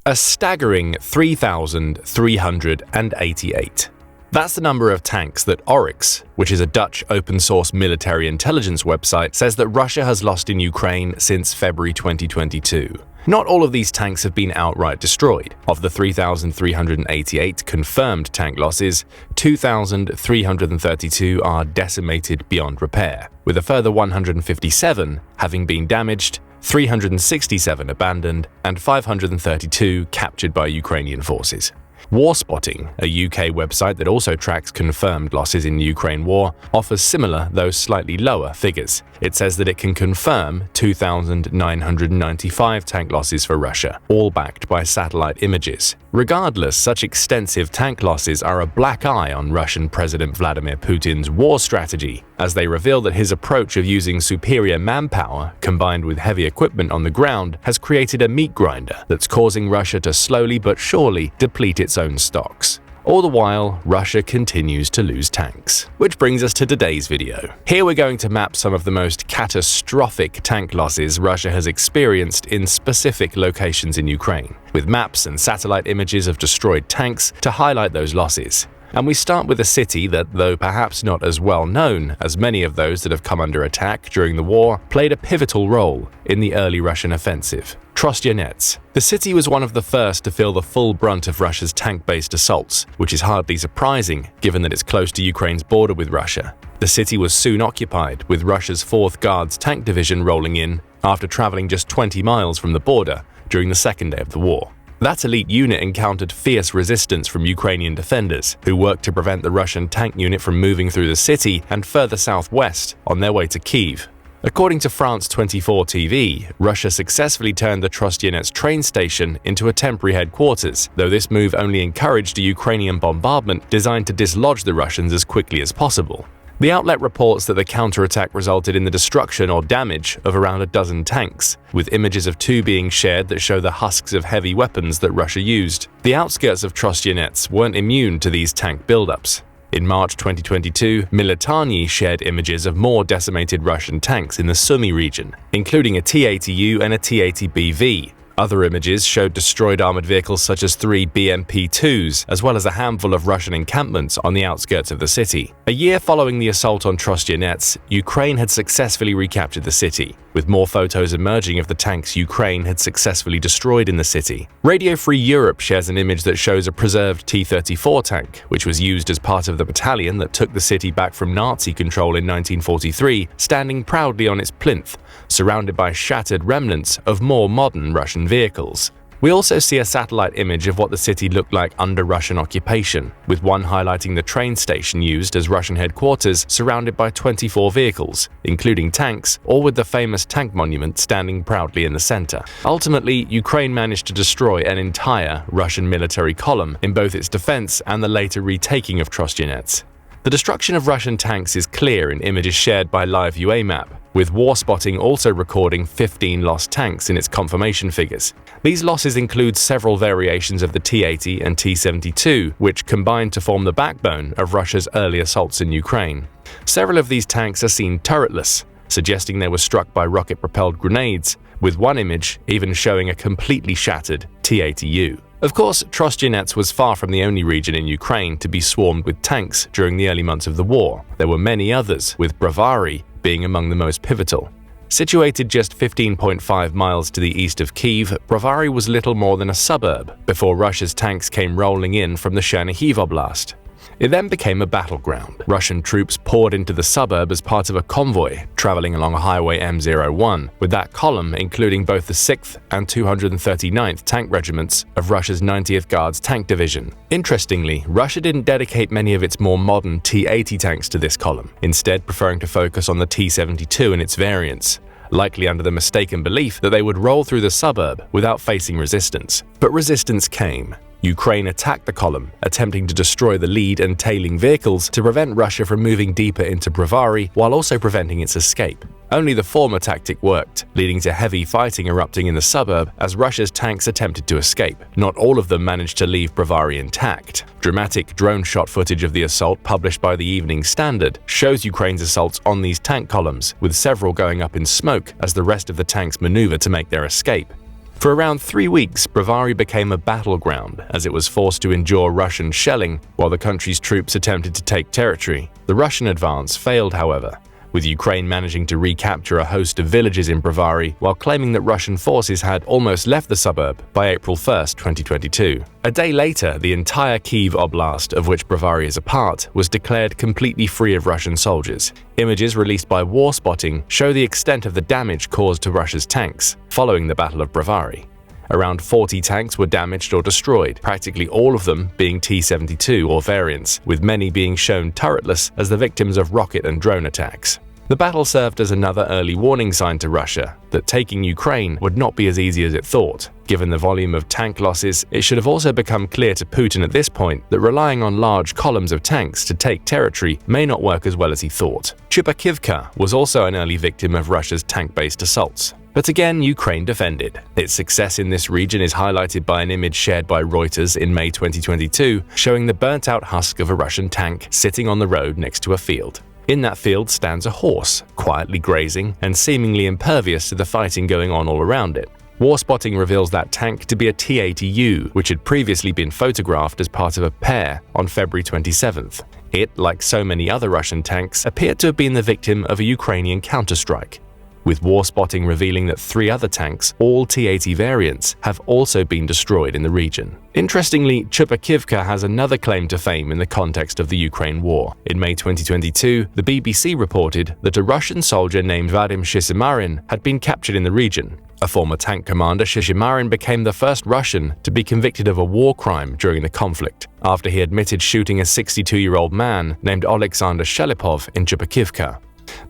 A staggering 3,388. That's the number of tanks that Oryx, which is a Dutch open-source military intelligence website, says that Russia has lost in Ukraine since February 2022. Not all of these tanks have been outright destroyed. Of the 3,388 confirmed tank losses, 2,332 are decimated beyond repair, with a further 157 having been damaged, 367 abandoned, and 532 captured by Ukrainian forces. Warspotting, a UK website that also tracks confirmed losses in the Ukraine war, offers similar, though slightly lower, figures. It says that it can confirm 2,995 tank losses for Russia, all backed by satellite images. Regardless, such extensive tank losses are a black eye on Russian President Vladimir Putin's war strategy, as they reveal that his approach of using superior manpower, combined with heavy equipment on the ground, has created a meat grinder that's causing Russia to slowly but surely deplete its own stocks. All the while, Russia continues to lose tanks. Which brings us to today's video. Here we're going to map some of the most catastrophic tank losses Russia has experienced in specific locations in Ukraine, with maps and satellite images of destroyed tanks to highlight those losses. And we start with a city that, though perhaps not as well known as many of those that have come under attack during the war, played a pivotal role in the early Russian offensive. Trostianets. The city was one of the first to feel the full brunt of Russia's tank-based assaults, which is hardly surprising given that it's close to Ukraine's border with Russia. The city was soon occupied, with Russia's 4th Guards Tank Division rolling in after traveling just 20 miles from the border during the second day of the war. That elite unit encountered fierce resistance from Ukrainian defenders, who worked to prevent the Russian tank unit from moving through the city and further southwest on their way to Kyiv. According to France 24 TV, Russia successfully turned the Trostianets train station into a temporary headquarters, though this move only encouraged a Ukrainian bombardment designed to dislodge the Russians as quickly as possible. The outlet reports that the counterattack resulted in the destruction or damage of around a dozen tanks, with images of 2 being shared that show the husks of heavy weapons that Russia used. The outskirts of Trostianets weren't immune to these tank buildups. In March 2022, Military shared images of more decimated Russian tanks in the Sumy region, including a T-80U and a T-80BV. Other images showed destroyed armored vehicles such as 3 BMP-2s, as well as a handful of Russian encampments on the outskirts of the city. A year following the assault on Trostianets, Ukraine had successfully recaptured the city, with more photos emerging of the tanks Ukraine had successfully destroyed in the city. Radio Free Europe shares an image that shows a preserved T-34 tank, which was used as part of the battalion that took the city back from Nazi control in 1943, standing proudly on its plinth, surrounded by shattered remnants of more modern Russian vehicles. We also see a satellite image of what the city looked like under Russian occupation, with one highlighting the train station used as Russian headquarters surrounded by 24 vehicles, including tanks, all with the famous tank monument standing proudly in the center. Ultimately, Ukraine managed to destroy an entire Russian military column in both its defense and the later retaking of Trostianets. The destruction of Russian tanks is clear in images shared by Live UA Map, with Warspotting also recording 15 lost tanks in its confirmation figures. These losses include several variations of the T-80 and T-72, which combined to form the backbone of Russia's early assaults in Ukraine. Several of these tanks are seen turretless, suggesting they were struck by rocket-propelled grenades, with one image even showing a completely shattered T-80U. Of course, Trostianets was far from the only region in Ukraine to be swarmed with tanks during the early months of the war. There were many others, with Brovary being among the most pivotal. Situated just 15.5 miles to the east of Kyiv, Brovary was little more than a suburb before Russia's tanks came rolling in from the Chernihiv Oblast. It then became a battleground. Russian troops poured into the suburb as part of a convoy traveling along Highway M01, with that column including both the 6th and 239th Tank Regiments of Russia's 90th Guards Tank Division. Interestingly, Russia didn't dedicate many of its more modern T-80 tanks to this column, instead preferring to focus on the T-72 and its variants, likely under the mistaken belief that they would roll through the suburb without facing resistance. But resistance came. Ukraine attacked the column, attempting to destroy the lead and tailing vehicles to prevent Russia from moving deeper into Brovary while also preventing its escape. Only the former tactic worked, leading to heavy fighting erupting in the suburb as Russia's tanks attempted to escape. Not all of them managed to leave Brovary intact. Dramatic drone shot footage of the assault published by the Evening Standard shows Ukraine's assaults on these tank columns, with several going up in smoke as the rest of the tanks maneuver to make their escape. For around 3 weeks, Brovary became a battleground as it was forced to endure Russian shelling while the country's troops attempted to take territory. The Russian advance failed, however, with Ukraine managing to recapture a host of villages in Brovary while claiming that Russian forces had almost left the suburb by April 1, 2022. A day later, the entire Kyiv Oblast, of which Brovary is a part, was declared completely free of Russian soldiers. Images released by War Spotting show the extent of the damage caused to Russia's tanks following the Battle of Brovary. Around 40 tanks were damaged or destroyed, practically all of them being T-72 or variants, with many being shown turretless as the victims of rocket and drone attacks. The battle served as another early warning sign to Russia that taking Ukraine would not be as easy as it thought. Given the volume of tank losses, it should have also become clear to Putin at this point that relying on large columns of tanks to take territory may not work as well as he thought. Chupakivka was also an early victim of Russia's tank-based assaults. But again, Ukraine defended. Its success in this region is highlighted by an image shared by Reuters in May 2022 showing the burnt-out husk of a Russian tank sitting on the road next to a field. In that field stands a horse, quietly grazing and seemingly impervious to the fighting going on all around it. War Spotting reveals that tank to be a T-80U, which had previously been photographed as part of a pair on February 27th. It, like so many other Russian tanks, appeared to have been the victim of a Ukrainian counterstrike, with War Spotting revealing that 3 other tanks, all T-80 variants, have also been destroyed in the region. Interestingly, Chupakivka has another claim to fame in the context of the Ukraine war. In May 2022, the BBC reported that a Russian soldier named Vadim Shishimarin had been captured in the region. A former tank commander, Shishimarin became the first Russian to be convicted of a war crime during the conflict, after he admitted shooting a 62-year-old man named Alexander Shelipov in Chupakivka.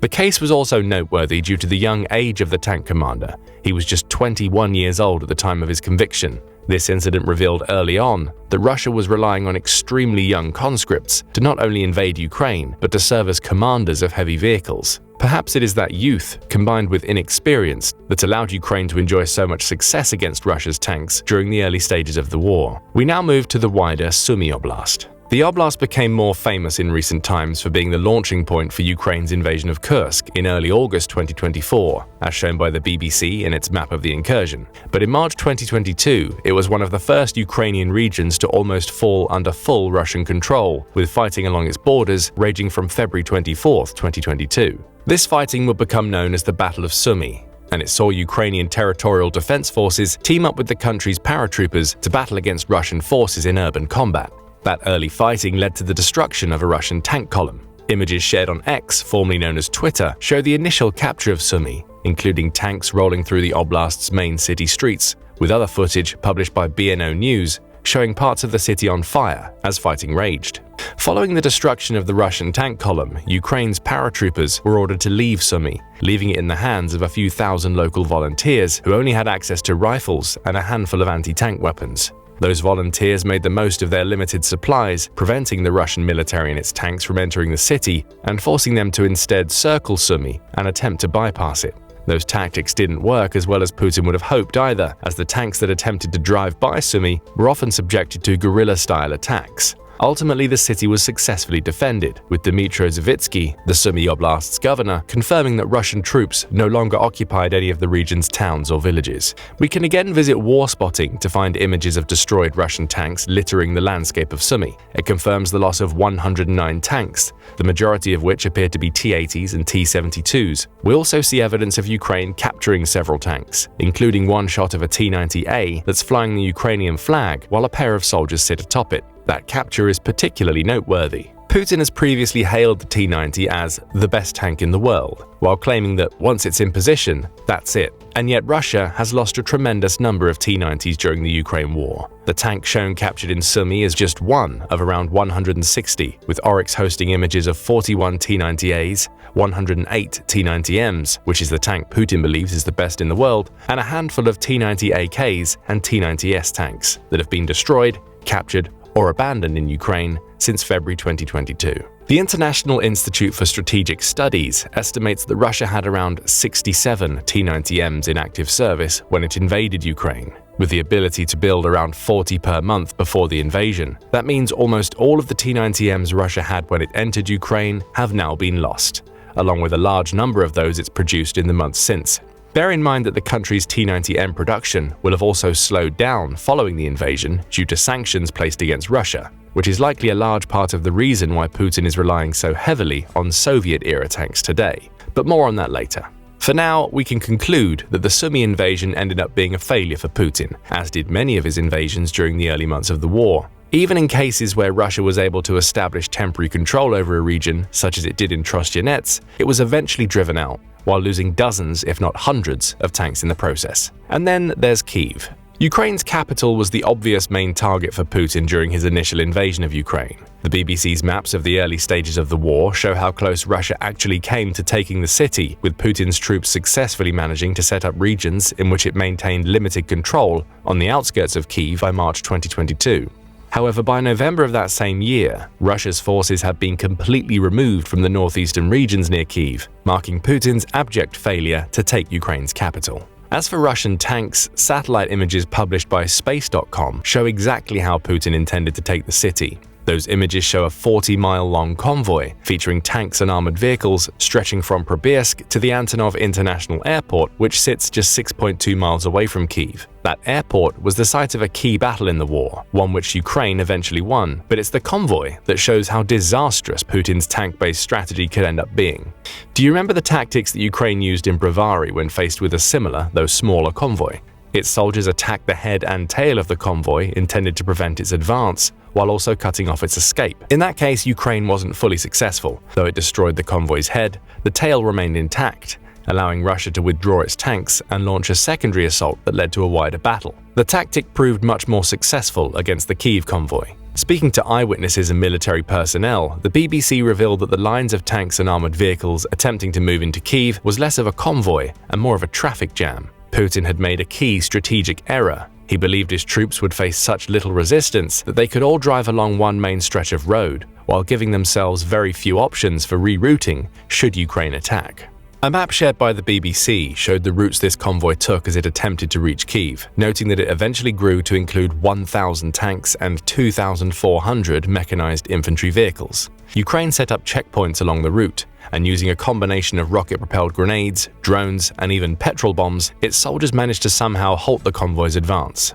The case was also noteworthy due to the young age of the tank commander. He was just 21 years old at the time of his conviction. This incident revealed early on that Russia was relying on extremely young conscripts to not only invade Ukraine, but to serve as commanders of heavy vehicles. Perhaps it is that youth, combined with inexperience, that allowed Ukraine to enjoy so much success against Russia's tanks during the early stages of the war. We now move to the wider Sumy Oblast. The oblast became more famous in recent times for being the launching point for Ukraine's invasion of Kursk in early August 2024, as shown by the BBC in its map of the incursion. But in March 2022, it was one of the first Ukrainian regions to almost fall under full Russian control, with fighting along its borders raging from February 24, 2022. This fighting would become known as the Battle of Sumy, and it saw Ukrainian territorial defense forces team up with the country's paratroopers to battle against Russian forces in urban combat. That early fighting led to the destruction of a Russian tank column. Images shared on X, formerly known as Twitter, show the initial capture of Sumy, including tanks rolling through the oblast's main city streets, with other footage published by BNO News showing parts of the city on fire as fighting raged. Following the destruction of the Russian tank column, Ukraine's paratroopers were ordered to leave Sumy, leaving it in the hands of a few thousand local volunteers who only had access to rifles and a handful of anti-tank weapons. Those volunteers made the most of their limited supplies, preventing the Russian military and its tanks from entering the city and forcing them to instead circle Sumy and attempt to bypass it. Those tactics didn't work as well as Putin would have hoped either, as the tanks that attempted to drive by Sumy were often subjected to guerrilla-style attacks. Ultimately, the city was successfully defended, with Dmytro Zavitsky, the Sumy Oblast's governor, confirming that Russian troops no longer occupied any of the region's towns or villages. We can again visit War Spotting to find images of destroyed Russian tanks littering the landscape of Sumy. It confirms the loss of 109 tanks, the majority of which appear to be T-80s and T-72s. We also see evidence of Ukraine capturing several tanks, including one shot of a T-90A that's flying the Ukrainian flag while a pair of soldiers sit atop it. That capture is particularly noteworthy. Putin has previously hailed the T-90 as the best tank in the world, while claiming that once it's in position, that's it. And yet Russia has lost a tremendous number of T-90s during the Ukraine war. The tank shown captured in Sumy is just one of around 160, with Oryx hosting images of 41 T-90As, 108 T-90Ms, which is the tank Putin believes is the best in the world, and a handful of T-90AKs and T-90S tanks that have been destroyed, captured, or abandoned in Ukraine since February 2022. The International Institute for Strategic Studies estimates that Russia had around 67 T-90Ms in active service when it invaded Ukraine, with the ability to build around 40 per month before the invasion. That means almost all of the T-90Ms Russia had when it entered Ukraine have now been lost, along with a large number of those it's produced in the months since. Bear in mind that the country's T-90M production will have also slowed down following the invasion due to sanctions placed against Russia, which is likely a large part of the reason why Putin is relying so heavily on Soviet-era tanks today. But more on that later. For now, we can conclude that the Sumy invasion ended up being a failure for Putin, as did many of his invasions during the early months of the war. Even in cases where Russia was able to establish temporary control over a region, such as it did in Trostyanets, it was eventually driven out, while losing dozens, if not hundreds, of tanks in the process. And then there's Kyiv. Ukraine's capital was the obvious main target for Putin during his initial invasion of Ukraine. The BBC's maps of the early stages of the war show how close Russia actually came to taking the city, with Putin's troops successfully managing to set up regions in which it maintained limited control on the outskirts of Kyiv by March 2022. However, by November of that same year, Russia's forces had been completely removed from the northeastern regions near Kyiv, marking Putin's abject failure to take Ukraine's capital. As for Russian tanks, satellite images published by Space.com show exactly how Putin intended to take the city. Those images show a 40-mile-long convoy featuring tanks and armored vehicles stretching from Probiersk to the Antonov International Airport, which sits just 6.2 miles away from Kyiv. That airport was the site of a key battle in the war, one which Ukraine eventually won, but it's the convoy that shows how disastrous Putin's tank-based strategy could end up being. Do you remember the tactics that Ukraine used in Brovary when faced with a similar, though smaller, convoy? Its soldiers attacked the head and tail of the convoy intended to prevent its advance, while also cutting off its escape. In that case, Ukraine wasn't fully successful. Though it destroyed the convoy's head, the tail remained intact, allowing Russia to withdraw its tanks and launch a secondary assault that led to a wider battle. The tactic proved much more successful against the Kyiv convoy. Speaking to eyewitnesses and military personnel, the BBC revealed that the lines of tanks and armored vehicles attempting to move into Kyiv was less of a convoy and more of a traffic jam. Putin had made a key strategic error. He believed his troops would face such little resistance that they could all drive along one main stretch of road, while giving themselves very few options for rerouting should Ukraine attack. A map shared by the BBC showed the routes this convoy took as it attempted to reach Kyiv, noting that it eventually grew to include 1,000 tanks and 2,400 mechanized infantry vehicles. Ukraine set up checkpoints along the route, and using a combination of rocket-propelled grenades, drones, and even petrol bombs, its soldiers managed to somehow halt the convoy's advance.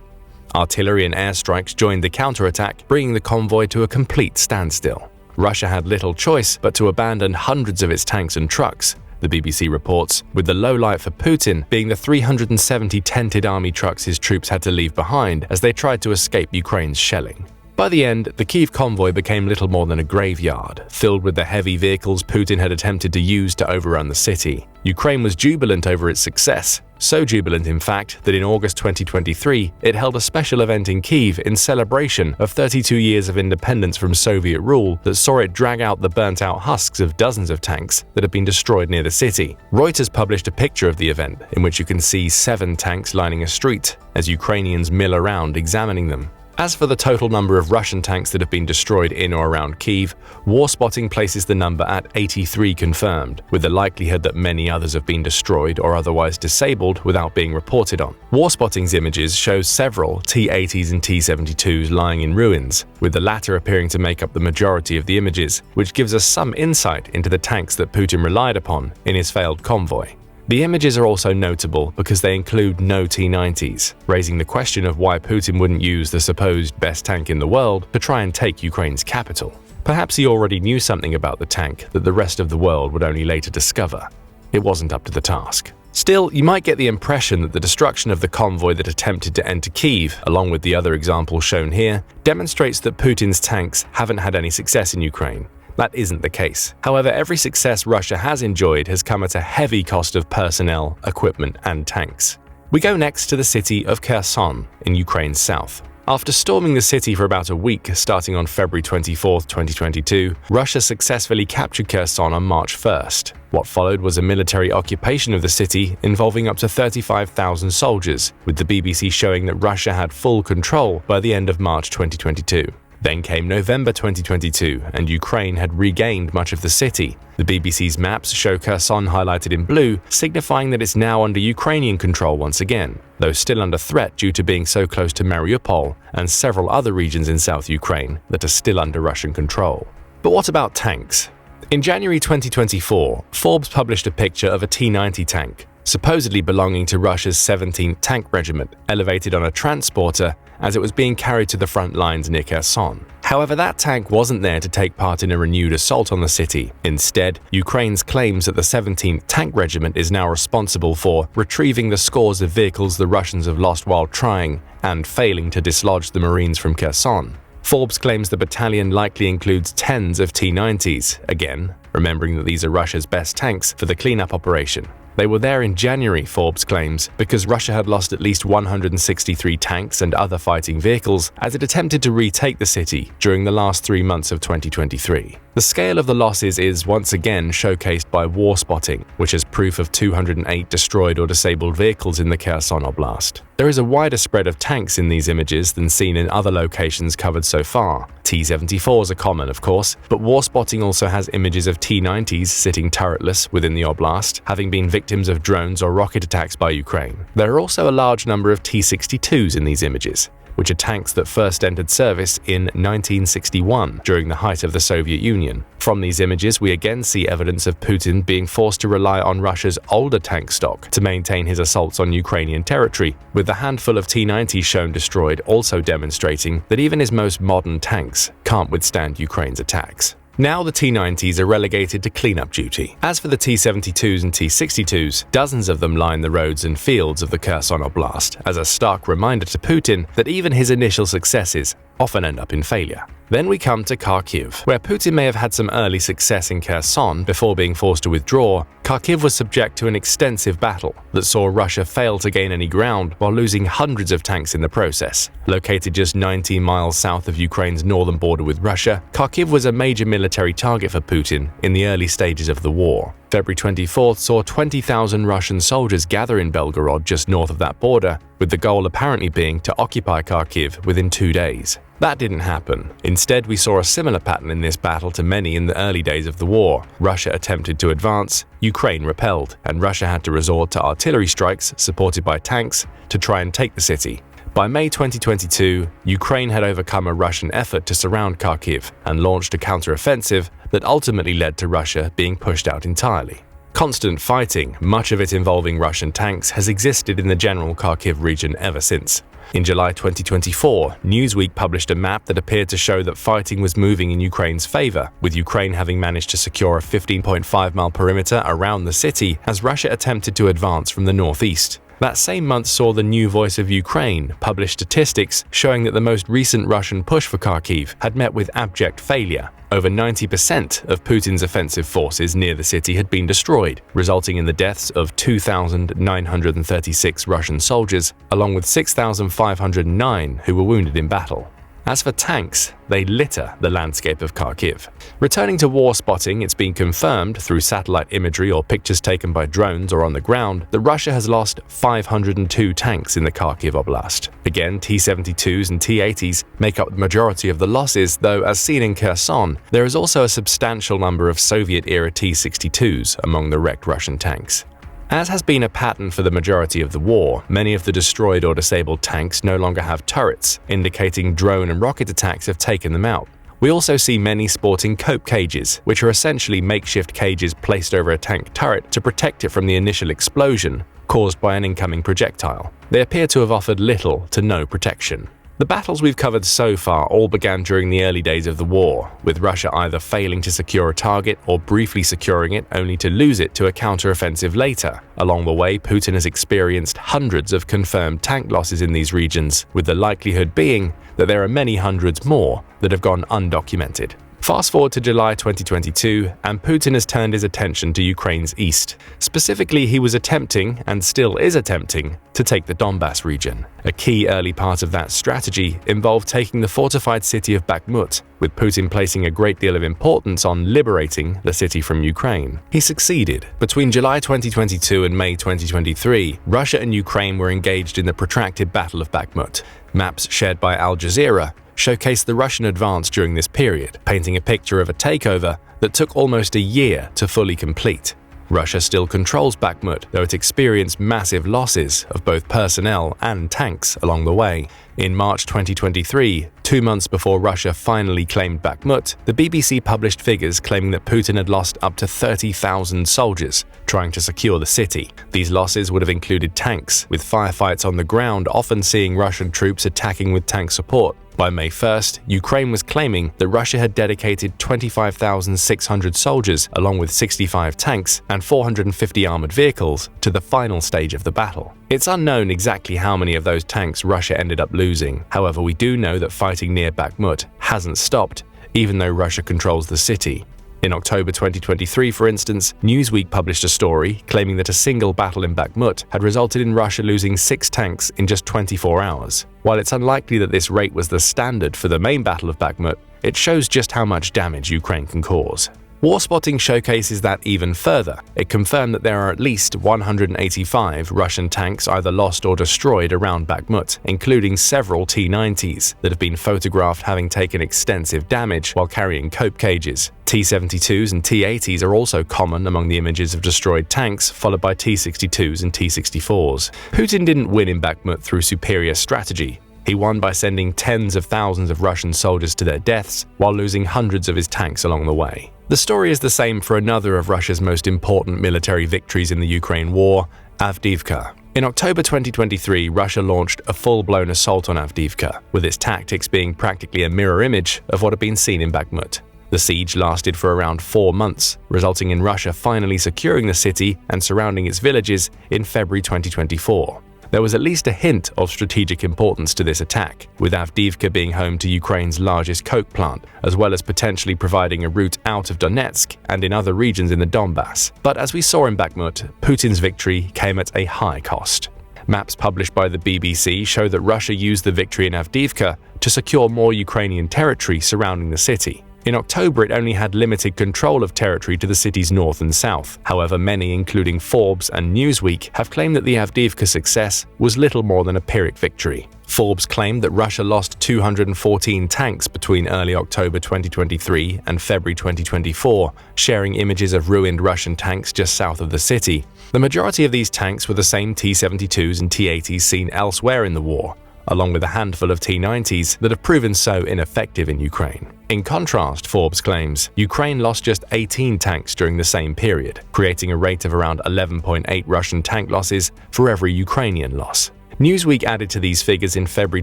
Artillery and airstrikes joined the counterattack, bringing the convoy to a complete standstill. Russia had little choice but to abandon hundreds of its tanks and trucks, the BBC reports, with the low light for Putin being the 370 tented army trucks his troops had to leave behind as they tried to escape Ukraine's shelling. By the end, the Kyiv convoy became little more than a graveyard, filled with the heavy vehicles Putin had attempted to use to overrun the city. Ukraine was jubilant over its success, so jubilant in fact that in August 2023, it held a special event in Kyiv in celebration of 32 years of independence from Soviet rule that saw it drag out the burnt-out husks of dozens of tanks that had been destroyed near the city. Reuters published a picture of the event in which you can see 7 tanks lining a street as Ukrainians mill around examining them. As for the total number of Russian tanks that have been destroyed in or around Kyiv, Warspotting places the number at 83 confirmed, with the likelihood that many others have been destroyed or otherwise disabled without being reported on. Warspotting's images show several T-80s and T-72s lying in ruins, with the latter appearing to make up the majority of the images, which gives us some insight into the tanks that Putin relied upon in his failed convoy. The images are also notable because they include no T-90s, raising the question of why Putin wouldn't use the supposed best tank in the world to try and take Ukraine's capital. Perhaps he already knew something about the tank that the rest of the world would only later discover. It wasn't up to the task. Still, you might get the impression that the destruction of the convoy that attempted to enter Kyiv, along with the other examples shown here, demonstrates that Putin's tanks haven't had any success in Ukraine. That isn't the case. However, every success Russia has enjoyed has come at a heavy cost of personnel, equipment, and tanks. We go next to the city of Kherson in Ukraine's south. After storming the city for about a week, starting on February 24, 2022, Russia successfully captured Kherson on March 1st. What followed was a military occupation of the city involving up to 35,000 soldiers, with the BBC showing that Russia had full control by the end of March 2022. Then came November 2022, and Ukraine had regained much of the city. The BBC's maps show Kherson highlighted in blue, signifying that it's now under Ukrainian control once again, though still under threat due to being so close to Mariupol and several other regions in South Ukraine that are still under Russian control. But what about tanks? In January 2024, Forbes published a picture of a T-90 tank, supposedly belonging to Russia's 17th Tank Regiment, elevated on a transporter as it was being carried to the front lines near Kherson. However, that tank wasn't there to take part in a renewed assault on the city. Instead, Ukraine's claims that the 17th Tank Regiment is now responsible for retrieving the scores of vehicles the Russians have lost while trying and failing to dislodge the Marines from Kherson. Forbes claims the battalion likely includes tens of T-90s, again, remembering that these are Russia's best tanks for the cleanup operation. They were there in January, Forbes claims, because Russia had lost at least 163 tanks and other fighting vehicles as it attempted to retake the city during the last 3 months of 2023. The scale of the losses is once again showcased by War Spotting, which has proof of 208 destroyed or disabled vehicles in the Kherson Oblast. There is a wider spread of tanks in these images than seen in other locations covered so far. T-74s are common, of course, but War Spotting also has images of T-90s sitting turretless within the oblast, having been victims of drones or rocket attacks by Ukraine. There are also a large number of T-62s in these images, which are tanks that first entered service in 1961 during the height of the Soviet Union. From these images, we again see evidence of Putin being forced to rely on Russia's older tank stock to maintain his assaults on Ukrainian territory, with the handful of T-90s shown destroyed also demonstrating that even his most modern tanks can't withstand Ukraine's attacks. Now the T-90s are relegated to cleanup duty. As for the T-72s and T-62s, dozens of them line the roads and fields of the Kherson Oblast, as a stark reminder to Putin that even his initial successes often end up in failure. Then we come to Kharkiv, where Putin may have had some early success in Kherson before being forced to withdraw. Kharkiv was subject to an extensive battle that saw Russia fail to gain any ground while losing hundreds of tanks in the process. Located just 19 miles south of Ukraine's northern border with Russia, Kharkiv was a major military target for Putin in the early stages of the war. February 24th saw 20,000 Russian soldiers gather in Belgorod just north of that border, with the goal apparently being to occupy Kharkiv within 2 days. That didn't happen. Instead, we saw a similar pattern in this battle to many in the early days of the war. Russia attempted to advance, Ukraine repelled, and Russia had to resort to artillery strikes supported by tanks to try and take the city. By May 2022, Ukraine had overcome a Russian effort to surround Kharkiv and launched a counteroffensive that ultimately led to Russia being pushed out entirely. Constant fighting, much of it involving Russian tanks, has existed in the general Kharkiv region ever since. In July 2024, Newsweek published a map that appeared to show that fighting was moving in Ukraine's favor, with Ukraine having managed to secure a 15.5-mile perimeter around the city as Russia attempted to advance from the northeast. That same month saw the New Voice of Ukraine publish statistics showing that the most recent Russian push for Kharkiv had met with abject failure. Over 90% of Putin's offensive forces near the city had been destroyed, resulting in the deaths of 2,936 Russian soldiers, along with 6,509 who were wounded in battle. As for tanks, they litter the landscape of Kharkiv. Returning to War Spotting, it's been confirmed through satellite imagery or pictures taken by drones or on the ground that Russia has lost 502 tanks in the Kharkiv Oblast. Again, T-72s and T-80s make up the majority of the losses, though as seen in Kherson, there is also a substantial number of Soviet-era T-62s among the wrecked Russian tanks. As has been a pattern for the majority of the war, many of the destroyed or disabled tanks no longer have turrets, indicating drone and rocket attacks have taken them out. We also see many sporting cope cages, which are essentially makeshift cages placed over a tank turret to protect it from the initial explosion caused by an incoming projectile. They appear to have offered little to no protection. The battles we've covered so far all began during the early days of the war, with Russia either failing to secure a target or briefly securing it only to lose it to a counteroffensive later. Along the way, Putin has experienced hundreds of confirmed tank losses in these regions, with the likelihood being that there are many hundreds more that have gone undocumented. Fast forward to July 2022, and Putin has turned his attention to Ukraine's east. Specifically, he was attempting, and still is attempting, to take the Donbas region. A key early part of that strategy involved taking the fortified city of Bakhmut, with Putin placing a great deal of importance on liberating the city from Ukraine. He succeeded. Between July 2022 and May 2023, Russia and Ukraine were engaged in the protracted Battle of Bakhmut. Maps shared by Al Jazeera showcased the Russian advance during this period, painting a picture of a takeover that took almost a year to fully complete. Russia still controls Bakhmut, though it experienced massive losses of both personnel and tanks along the way. In March 2023, 2 months before Russia finally claimed Bakhmut, the BBC published figures claiming that Putin had lost up to 30,000 soldiers trying to secure the city. These losses would have included tanks, with firefights on the ground often seeing Russian troops attacking with tank support. By May 1st, Ukraine was claiming that Russia had dedicated 25,600 soldiers, along with 65 tanks and 450 armored vehicles, to the final stage of the battle. It's unknown exactly how many of those tanks Russia ended up losing. However, we do know that fighting near Bakhmut hasn't stopped, even though Russia controls the city. In October 2023, for instance, Newsweek published a story claiming that a single battle in Bakhmut had resulted in Russia losing 6 tanks in just 24 hours. While it's unlikely that this rate was the standard for the main Battle of Bakhmut, it shows just how much damage Ukraine can cause. Warspotting showcases that even further. It confirmed that there are at least 185 Russian tanks either lost or destroyed around Bakhmut, including several T-90s that have been photographed having taken extensive damage while carrying cope cages. T-72s and T-80s are also common among the images of destroyed tanks, followed by T-62s and T-64s. Putin didn't win in Bakhmut through superior strategy. He won by sending tens of thousands of Russian soldiers to their deaths while losing hundreds of his tanks along the way. The story is the same for another of Russia's most important military victories in the Ukraine war, Avdiivka. In October 2023, Russia launched a full-blown assault on Avdiivka, with its tactics being practically a mirror image of what had been seen in Bakhmut. The siege lasted for around 4 months, resulting in Russia finally securing the city and surrounding its villages in February 2024. There was at least a hint of strategic importance to this attack, with Avdiivka being home to Ukraine's largest coke plant, as well as potentially providing a route out of Donetsk and in other regions in the Donbass. But as we saw in Bakhmut, Putin's victory came at a high cost. Maps published by the BBC show that Russia used the victory in Avdiivka to secure more Ukrainian territory surrounding the city. In October, it only had limited control of territory to the city's north and south. However, many, including Forbes and Newsweek, have claimed that the Avdiivka success was little more than a Pyrrhic victory. Forbes claimed that Russia lost 214 tanks between early October 2023 and February 2024, sharing images of ruined Russian tanks just south of the city. The majority of these tanks were the same T-72s and T-80s seen elsewhere in the war, along with a handful of T-90s that have proven so ineffective in Ukraine. In contrast, Forbes claims, Ukraine lost just 18 tanks during the same period, creating a rate of around 11.8 Russian tank losses for every Ukrainian loss. Newsweek added to these figures in February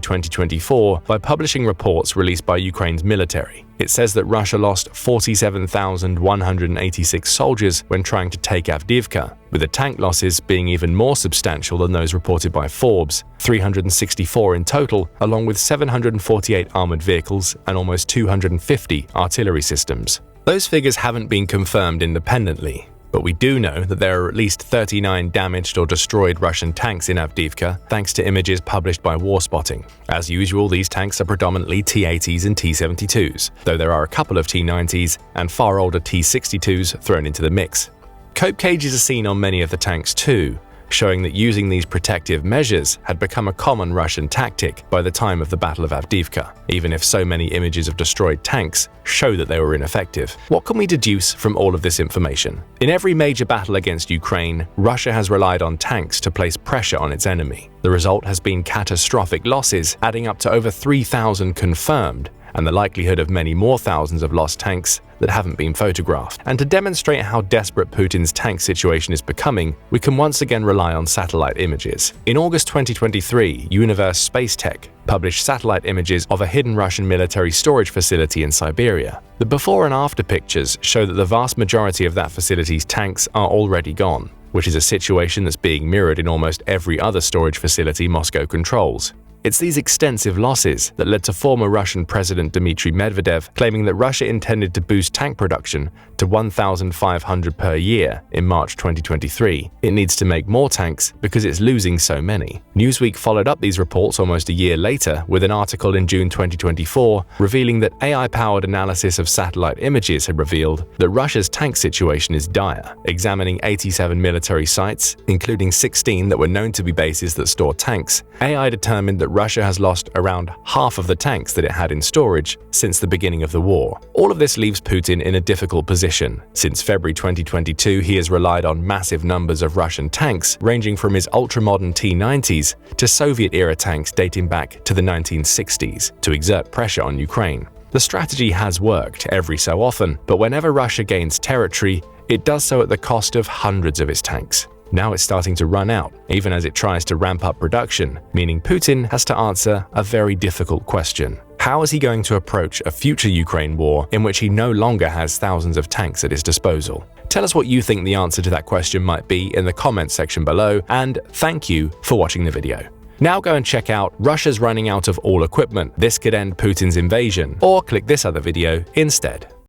2024 by publishing reports released by Ukraine's military. It says that Russia lost 47,186 soldiers when trying to take Avdiivka, with the tank losses being even more substantial than those reported by Forbes, 364 in total, along with 748 armored vehicles and almost 250 artillery systems. Those figures haven't been confirmed independently, but we do know that there are at least 39 damaged or destroyed Russian tanks in Avdiivka thanks to images published by Warspotting. As usual, these tanks are predominantly T-80s and T-72s, though there are a couple of T-90s and far older T-62s thrown into the mix. Cope cages are seen on many of the tanks too, showing that using these protective measures had become a common Russian tactic by the time of the Battle of Avdiivka, even if so many images of destroyed tanks show that they were ineffective. What can we deduce from all of this information? In every major battle against Ukraine, Russia has relied on tanks to place pressure on its enemy. The result has been catastrophic losses, adding up to over 3,000 confirmed, and the likelihood of many more thousands of lost tanks that haven't been photographed. And to demonstrate how desperate Putin's tank situation is becoming, we can once again rely on satellite images. In August 2023, Universe Space Tech published satellite images of a hidden Russian military storage facility in Siberia. The before and after pictures show that the vast majority of that facility's tanks are already gone, which is a situation that's being mirrored in almost every other storage facility Moscow controls. It's these extensive losses that led to former Russian President Dmitry Medvedev claiming that Russia intended to boost tank production to 1,500 per year in March 2023. It needs to make more tanks because it's losing so many. Newsweek followed up these reports almost a year later with an article in June 2024 revealing that AI-powered analysis of satellite images had revealed that Russia's tank situation is dire. Examining 87 military sites, including 16 that were known to be bases that store tanks, AI determined that Russia has lost around half of the tanks that it had in storage since the beginning of the war. All of this leaves Putin in a difficult position. Since February 2022, he has relied on massive numbers of Russian tanks, ranging from his ultra-modern T-90s to Soviet-era tanks dating back to the 1960s, to exert pressure on Ukraine. The strategy has worked every so often, but whenever Russia gains territory, it does so at the cost of hundreds of its tanks. Now it's starting to run out, even as it tries to ramp up production, meaning Putin has to answer a very difficult question. How is he going to approach a future Ukraine war in which he no longer has thousands of tanks at his disposal? Tell us what you think the answer to that question might be in the comments section below, and thank you for watching the video. Now go and check out Russia's running out of all equipment. This could end Putin's invasion, or click this other video instead.